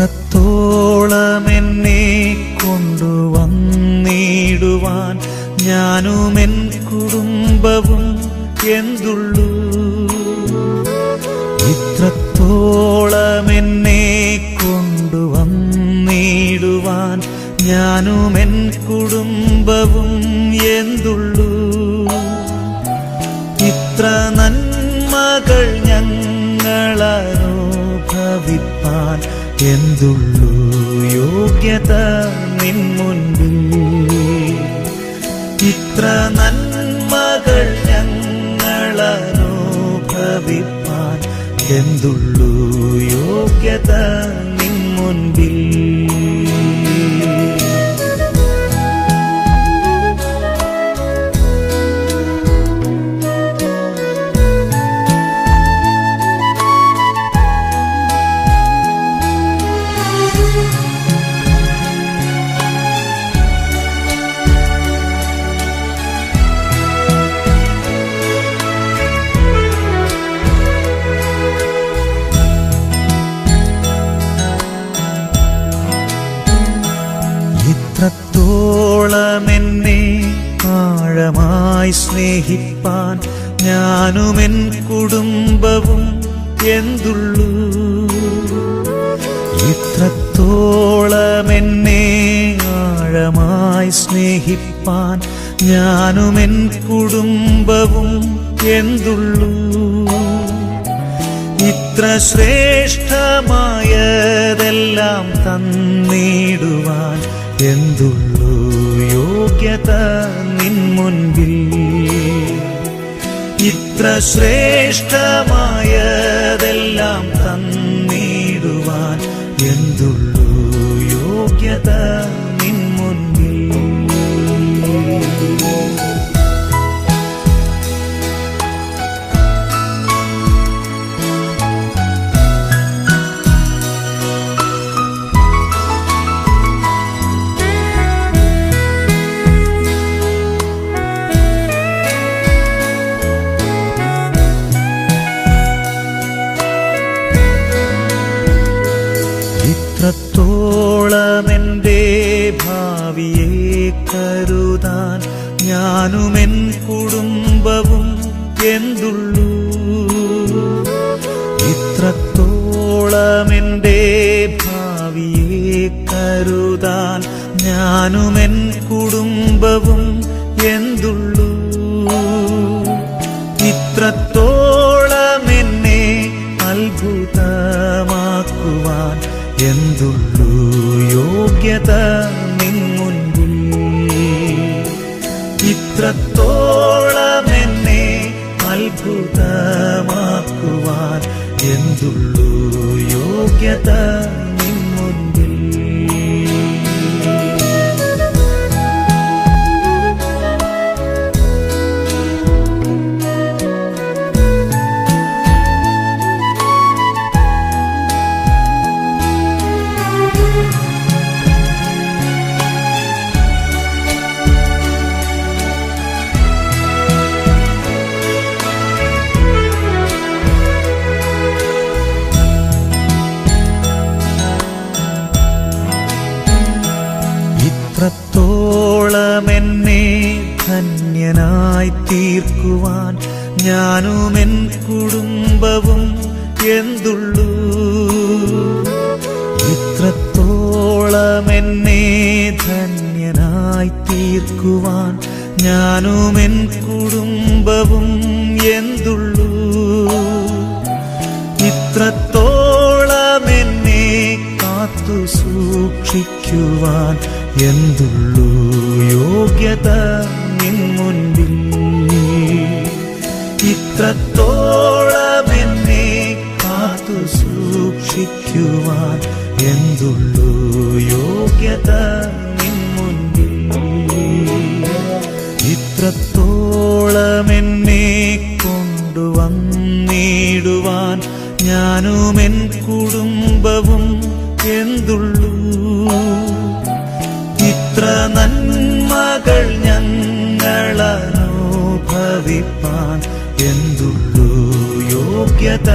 ഇത്രത്തോളം എന്നെ കൊണ്ടുവന്നിടുവാൻ ഞാനുമെൻ കുടുംബവും എന്തുള്ളൂ. ഇത്രത്തോളം എന്നെ കൊണ്ടുവന്നിടുവാൻ ഞാനുമെൻ കുടുംബവും എന്തുള്ളൂ. ഇത്ര നന്മകൾ ഞങ്ങളനുഭവിപ്പാൻ എന്തുള്ളൂ യോഗ്യത നിൻ മുൻപിൽ. ഇത്ര നന്മകൾ ഞങ്ങളനുഭവിപ്പാൻ എന്തുള്ളൂ യോഗ്യത നിൻ മുൻപിൽ. ഇത്രത്തോളം എന്നെ ആഴമായി സ്നേഹിപ്പാൻ ഞാനുമെൻ കുടുംബവും എന്തുള്ളൂ. ഇത്രത്തോളം എന്നെ ആഴമായി സ്നേഹിപ്പാൻ ഞാനുമെൻ കുടുംബവും എന്തുള്ളൂ. ഇത്ര ശ്രേഷ്ഠമായതെല്ലാം തന്നിടുവാൻ എന്തുള്ളൂ യോഗ്യത നിൻ മുൻപിൽ. ഇത്ര ശ്രേഷ്ഠമായതെല്ലാം തന്നിടുവാൻ എന്തുള്ളൂ യോഗ്യത നിൻ മുൻപിൽ. ഇത്രത്തോളം എൻ്റെ ഭാവിയെ കരുതാൻ ഞാനുമെൻ കുടുംബവും എന്തുള്ളൂ. ഇത്രത്തോളം എൻ്റെ ഭാവിയെ കരുതാൻ ഞാനുമെൻ കുടുംബവും എന്തുള്ളൂ. ഇത്രത്തോളം എന്നെ അത്ഭുതമാക്കുവാൻ എന്തുള്ളൂ യോഗ്യത നിൻ മുൻപിൽ. ഇത്രത്തോളം എന്നെ അത്ഭുതമാക്കുവാൻ എന്തുള്ളൂ യോഗ്യത നിൻ മുൻപിൽ. ഇത്രത്തോളം എന്നെ ധന്യനായി തീർക്കുവാൻ ഞാനുമെൻ കുടുംബവും എന്തുള്ളൂ. ഇത്രത്തോളം എന്നെ ധന്യനായി തീർക്കുവാൻ ഞാനുമെൻ കുടുംബവും എന്തുള്ളൂ. ഇത്രത്തോളം എന്നെ കാത്തു സൂക്ഷിക്കുവാൻ എന്തുള്ളൂ യോഗ്യത നിൻ മുൻപിൽ. ഇത്രത്തോളം എന്നെ കാത്തു സൂക്ഷിക്കുവാൻ എന്തുള്ളൂ യോഗ്യത നിൻ മുൻപിൽ. ഇത്രത്തോളം എന്നെ കൊണ്ടുവന്നിടുവാൻ ഞാനുമെൻ കുടുംബവും എന്തുള്ളൂ. ഇത്ര നന്മകൾ ഞങ്ങളനുഭവിപ്പാൻ എന്തുള്ളൂ യോഗ്യത